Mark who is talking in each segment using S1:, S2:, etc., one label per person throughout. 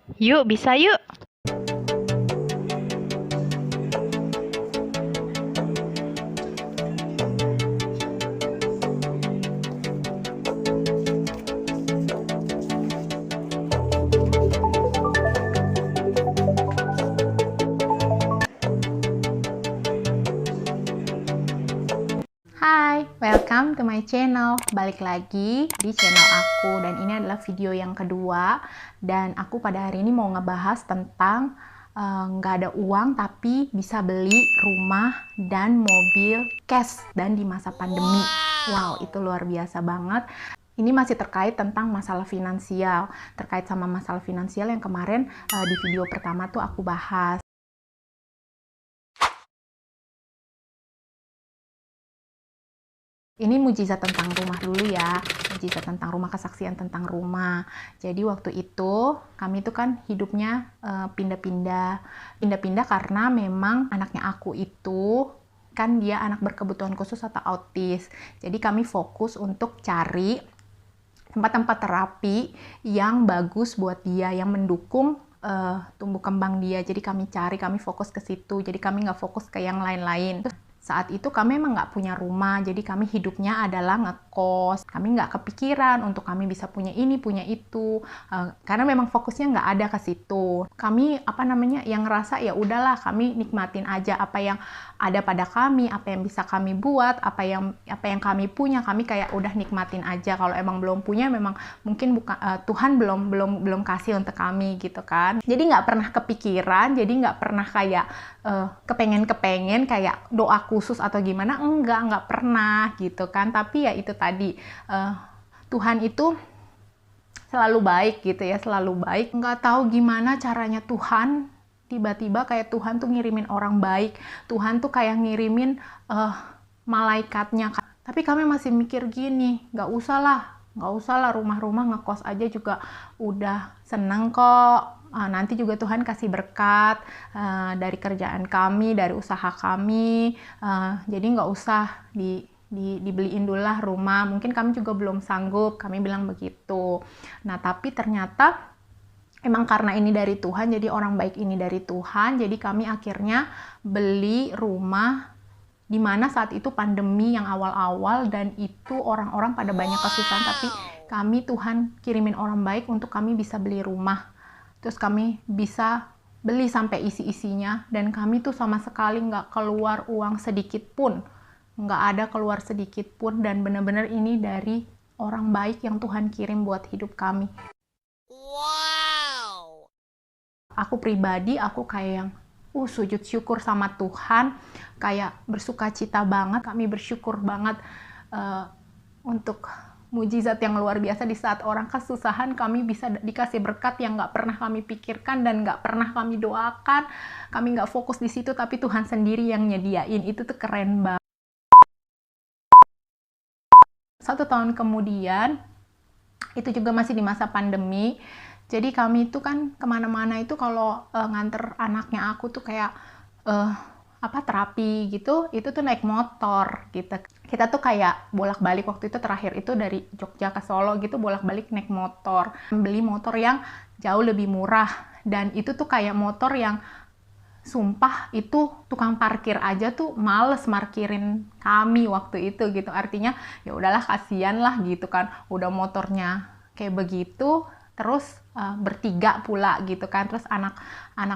S1: Yuk, bisa yuk. Hai, welcome to my channel. Balik lagi di channel aku, dan ini adalah video yang kedua. Dan aku pada hari ini mau ngebahas tentang nggak ada uang tapi bisa beli rumah dan mobil cash dan di masa pandemi. Wow, itu luar biasa banget. Ini masih terkait tentang masalah finansial, terkait sama masalah finansial yang kemarin di video pertama tuh aku bahas. Ini mujizat tentang rumah dulu ya, mujizat tentang rumah, kesaksian tentang rumah. Jadi waktu itu kami itu kan hidupnya pindah-pindah karena memang anaknya aku itu kan dia anak berkebutuhan khusus atau autis. Jadi kami fokus untuk cari tempat-tempat terapi yang bagus buat dia, yang mendukung tumbuh kembang dia. Jadi kami fokus ke situ. Jadi kami nggak fokus ke yang lain-lain. Saat itu kami memang nggak punya rumah, jadi kami hidupnya adalah ngekos. Kami nggak kepikiran untuk kami bisa punya ini, punya itu, karena memang fokusnya nggak ada ke situ. Kami yang ngerasa ya udahlah, kami nikmatin aja apa yang ada pada kami, apa yang bisa kami buat, apa yang kami punya, kami kayak udah nikmatin aja. Kalau emang belum punya, memang mungkin Tuhan belum kasih untuk kami gitu kan. Jadi nggak pernah kepikiran, jadi nggak pernah kayak kepengen kayak doa khusus atau gimana, nggak pernah gitu kan. Tapi ya itu tadi, Tuhan itu selalu baik gitu ya, selalu baik. Nggak tahu gimana caranya Tuhan, tiba-tiba kayak Tuhan tuh ngirimin orang baik, Tuhan tuh kayak ngirimin malaikatnya. Tapi kami masih mikir gini, nggak usah lah rumah-rumah, ngekos aja juga udah seneng kok. Nanti juga Tuhan kasih berkat dari kerjaan kami, dari usaha kami. Jadi nggak usah dibeliin dulu lah rumah. Mungkin kami juga belum sanggup, kami bilang begitu. Nah, tapi ternyata emang karena ini dari Tuhan, jadi orang baik ini dari Tuhan, jadi kami akhirnya beli rumah di mana saat itu pandemi yang awal-awal, dan itu orang-orang pada banyak kesusahan, tapi kami Tuhan kirimin orang baik untuk kami bisa beli rumah. Terus kami bisa beli sampai isi-isinya, dan kami tuh sama sekali nggak keluar uang sedikit pun. Nggak ada keluar sedikit pun, dan benar-benar ini dari orang baik yang Tuhan kirim buat hidup kami.
S2: Wow.
S1: Aku pribadi, aku kayak yang sujud syukur sama Tuhan, kayak bersuka cita banget. Kami bersyukur banget untuk mujizat yang luar biasa. Di saat orang kesusahan, kami bisa dikasih berkat yang nggak pernah kami pikirkan dan nggak pernah kami doakan. Kami nggak fokus di situ, tapi Tuhan sendiri yang nyediain. Itu tuh keren banget. 1 tahun kemudian, itu juga masih di masa pandemi. Jadi kami itu kan kemana-mana itu kalau nganter anaknya aku tuh kayak terapi gitu, itu tuh naik motor gitu. Kita tuh kayak bolak-balik, waktu itu terakhir itu dari Jogja ke Solo gitu, bolak-balik naik motor. Beli motor yang jauh lebih murah, dan itu tuh kayak motor yang sumpah itu tukang parkir aja tuh males markirin kami waktu itu gitu. Artinya ya udahlah, kasihan lah gitu kan, udah motornya kayak begitu, terus bertiga pula gitu kan. Terus anak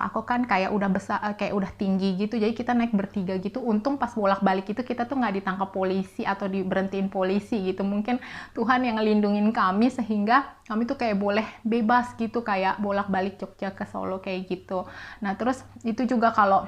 S1: aku kan kayak udah besar, kayak udah tinggi gitu, jadi kita naik bertiga gitu. Untung pas bolak-balik itu kita tuh nggak ditangkap polisi atau diberhentiin polisi gitu. Mungkin Tuhan yang ngelindungin kami sehingga kami tuh kayak boleh bebas gitu, kayak bolak-balik Jogja ke Solo kayak gitu. Nah, terus itu juga kalau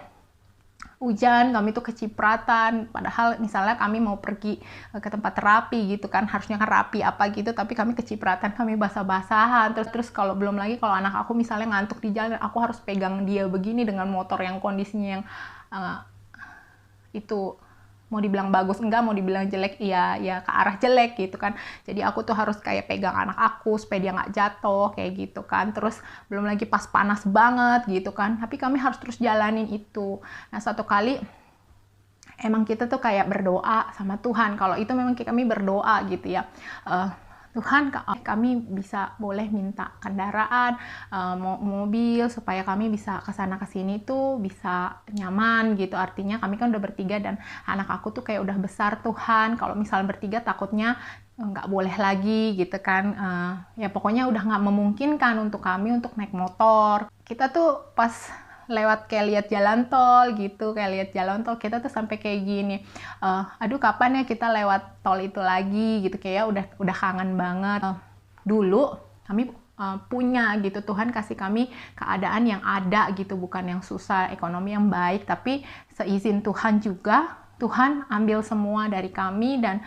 S1: hujan kami tuh kecipratan, padahal misalnya kami mau pergi ke tempat terapi gitu kan, harusnya kan rapi apa gitu, tapi kami kecipratan, kami basah-basahan. Terus kalau belum lagi kalau anak aku misalnya ngantuk di jalan, aku harus pegang dia begini dengan motor yang kondisinya yang itu mau dibilang bagus enggak, mau dibilang jelek ya ke arah jelek gitu kan. Jadi aku tuh harus kayak pegang anak aku supaya dia nggak jatuh kayak gitu kan. Terus belum lagi pas panas banget gitu kan, tapi kami harus terus jalanin itu. Nah, satu kali emang kita tuh kayak berdoa sama Tuhan, kalau itu memang kami berdoa gitu ya, Tuhan, kami bisa boleh minta kendaraan, mobil, supaya kami bisa kesana kesini tuh bisa nyaman gitu. Artinya kami kan udah bertiga dan anak aku tuh kayak udah besar. Tuhan, kalau misalnya bertiga takutnya nggak boleh lagi gitu kan. Ya pokoknya udah nggak memungkinkan untuk kami untuk naik motor. Kita tuh pas lewat kayak lihat jalan tol gitu, kayak lihat jalan tol kita tuh sampai kayak gini, aduh kapan ya kita lewat tol itu lagi gitu, kayak udah kangen banget. Dulu kami punya gitu, Tuhan kasih kami keadaan yang ada gitu, bukan yang susah, ekonomi yang baik, tapi seizin Tuhan juga Tuhan ambil semua dari kami dan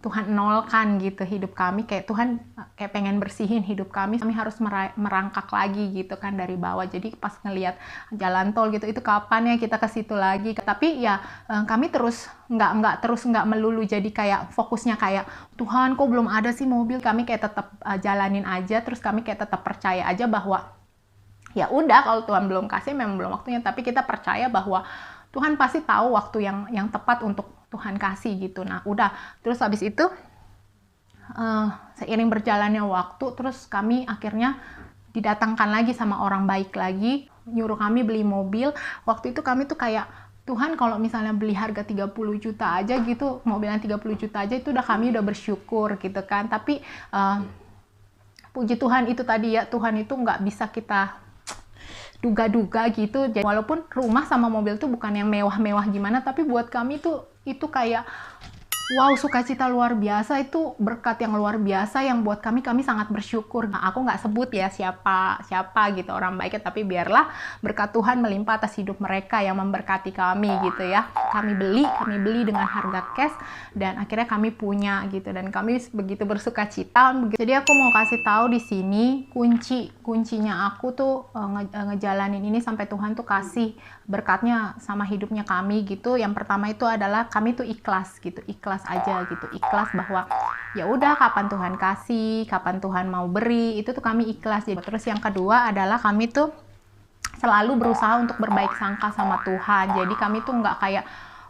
S1: Tuhan nolkan gitu hidup kami, kayak Tuhan kayak pengen bersihin hidup kami harus merangkak lagi gitu kan dari bawah. Jadi pas ngelihat jalan tol gitu, itu kapan ya kita ke situ lagi. Tapi ya kami terus nggak melulu jadi kayak fokusnya kayak Tuhan kok belum ada sih mobil. Kami kayak tetap jalanin aja, terus kami kayak tetap percaya aja bahwa ya udah kalau Tuhan belum kasih memang belum waktunya, tapi kita percaya bahwa Tuhan pasti tahu waktu yang tepat untuk Tuhan kasih gitu. Nah udah, terus habis itu seiring berjalannya waktu, terus kami akhirnya didatangkan lagi sama orang baik lagi, nyuruh kami beli mobil. Waktu itu kami tuh kayak, Tuhan kalau misalnya beli harga 30 juta aja gitu, mobil yang 30 juta aja itu kami udah bersyukur gitu kan. Tapi puji Tuhan itu tadi ya, Tuhan itu nggak bisa kita duga-duga gitu. Jadi, walaupun rumah sama mobil tuh bukan yang mewah-mewah gimana, tapi buat kami tuh itu kayak wow, sukacita luar biasa, itu berkat yang luar biasa yang buat kami sangat bersyukur. Nah, aku nggak sebut ya siapa gitu orang baiknya, tapi biarlah berkat Tuhan melimpah atas hidup mereka yang memberkati kami gitu ya. Kami beli dengan harga cash dan akhirnya kami punya gitu, dan kami begitu bersukacita. Jadi aku mau kasih tahu di sini kuncinya aku tuh ngejalanin ini sampai Tuhan tuh kasih berkatnya sama hidupnya kami gitu. Yang pertama itu adalah kami tuh ikhlas gitu, ikhlas aja gitu, ikhlas bahwa ya udah kapan Tuhan kasih, kapan Tuhan mau beri, itu tuh kami ikhlas. Jadi terus yang kedua adalah kami tuh selalu berusaha untuk berbaik sangka sama Tuhan. Jadi kami tuh nggak kayak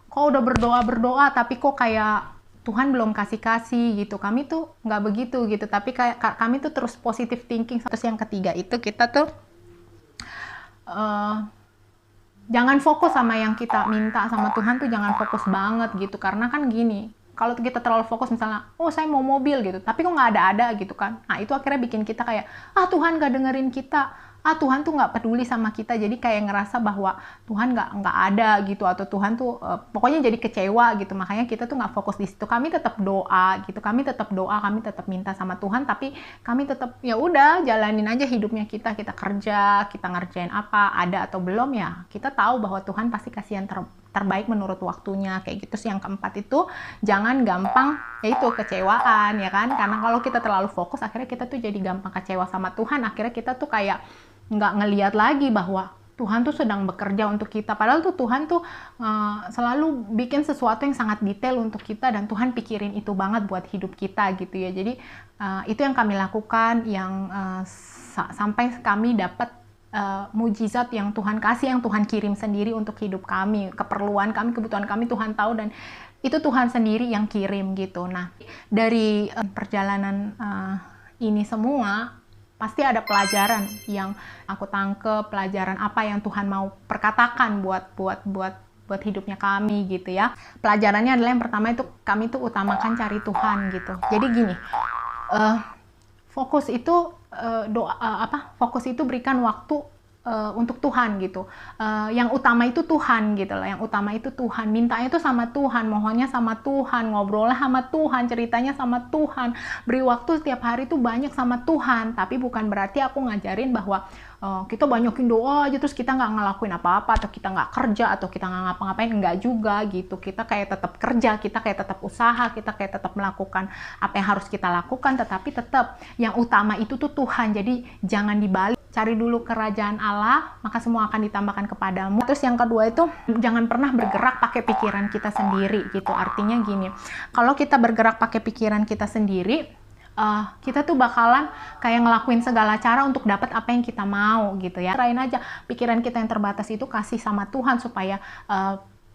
S1: kok udah berdoa tapi kok kayak Tuhan belum kasih gitu. Kami tuh nggak begitu gitu, tapi kayak kami tuh terus positive thinking. Terus yang ketiga itu kita tuh jangan fokus sama yang kita minta sama Tuhan tuh, jangan fokus banget gitu. Karena kan gini, kalau kita terlalu fokus misalnya, oh saya mau mobil gitu, tapi kok nggak ada gitu kan. Nah itu akhirnya bikin kita kayak, Tuhan nggak dengerin kita, Tuhan tuh nggak peduli sama kita. Jadi kayak ngerasa bahwa Tuhan nggak ada gitu, atau Tuhan tuh pokoknya jadi kecewa gitu. Makanya kita tuh nggak fokus di situ. Kami tetap doa gitu, kami tetap minta sama Tuhan, tapi kami tetap ya udah jalanin aja hidupnya kita kerja, kita ngerjain apa, ada atau belum ya kita tahu bahwa Tuhan pasti kasih yang terbaik menurut waktunya kayak gitu. Yang keempat itu jangan gampang yaitu kecewaan ya kan, karena kalau kita terlalu fokus akhirnya kita tuh jadi gampang kecewa sama Tuhan. Akhirnya kita tuh kayak nggak ngelihat lagi bahwa Tuhan tuh sedang bekerja untuk kita, padahal tuh Tuhan tuh selalu bikin sesuatu yang sangat detail untuk kita, dan Tuhan pikirin itu banget buat hidup kita gitu ya. Jadi itu yang kami lakukan, yang sampai kami dapat mujizat yang Tuhan kasih, yang Tuhan kirim sendiri untuk hidup kami, keperluan kami, kebutuhan kami Tuhan tahu, dan itu Tuhan sendiri yang kirim gitu. Nah dari perjalanan ini semua pasti ada pelajaran yang aku tangkep, pelajaran apa yang Tuhan mau perkatakan buat hidupnya kami gitu ya. Pelajarannya adalah yang pertama itu kami tuh utamakan cari Tuhan gitu. Jadi gini, fokus itu fokus itu berikan waktu untuk Tuhan gitu. Yang utama itu Tuhan gitu loh. Yang utama itu Tuhan. Mintanya itu sama Tuhan, mohonnya sama Tuhan, ngobrolnya sama Tuhan, ceritanya sama Tuhan. Beri waktu setiap hari itu banyak sama Tuhan. Tapi bukan berarti aku ngajarin bahwa kita banyakin doa aja terus kita nggak ngelakuin apa-apa, atau kita nggak kerja, atau kita nggak ngapa-ngapain. Enggak juga gitu. Kita kayak tetap kerja, kita kayak tetap usaha, kita kayak tetap melakukan apa yang harus kita lakukan, tetapi tetap yang utama itu tuh Tuhan. Jadi jangan dibalik. Cari dulu kerajaan Allah, maka semua akan ditambahkan kepadamu. Terus yang kedua itu, jangan pernah bergerak pakai pikiran kita sendiri gitu. Artinya gini, kalau kita bergerak pakai pikiran kita sendiri, kita tuh bakalan kayak ngelakuin segala cara untuk dapat apa yang kita mau gitu ya. Serahin aja pikiran kita yang terbatas itu, kasih sama Tuhan supaya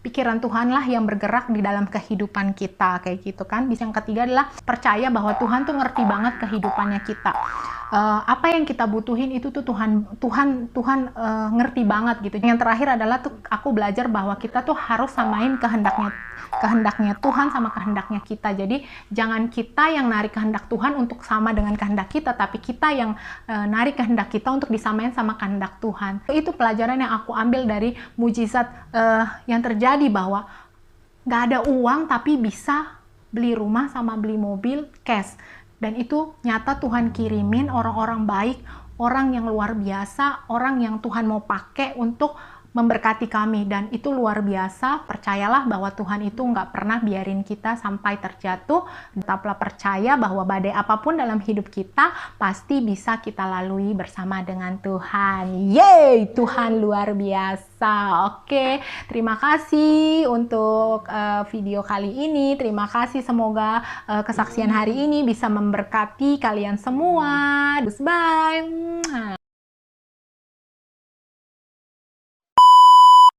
S1: pikiran Tuhanlah yang bergerak di dalam kehidupan kita, kayak gitu kan. Yang ketiga adalah percaya bahwa Tuhan tuh ngerti banget kehidupannya kita. Apa yang kita butuhin itu tuh Tuhan ngerti banget gitu. Yang terakhir adalah tuh aku belajar bahwa kita tuh harus samain kehendaknya Tuhan sama kehendaknya kita. Jadi jangan kita yang narik kehendak Tuhan untuk sama dengan kehendak kita, tapi kita yang narik kehendak kita untuk disamain sama kehendak Tuhan. Itu pelajaran yang aku ambil dari mujizat yang terjadi, bahwa nggak ada uang tapi bisa beli rumah sama beli mobil cash. Dan itu nyata Tuhan kirimin orang-orang baik, orang yang luar biasa, orang yang Tuhan mau pakai untuk memberkati kami. Dan itu luar biasa. Percayalah bahwa Tuhan itu nggak pernah biarin kita sampai terjatuh. Tetaplah percaya bahwa badai apapun dalam hidup kita pasti bisa kita lalui bersama dengan Tuhan. Yeay, Tuhan luar biasa. Oke, terima kasih untuk video kali ini. Terima kasih, semoga kesaksian hari ini bisa memberkati kalian semua. Bye.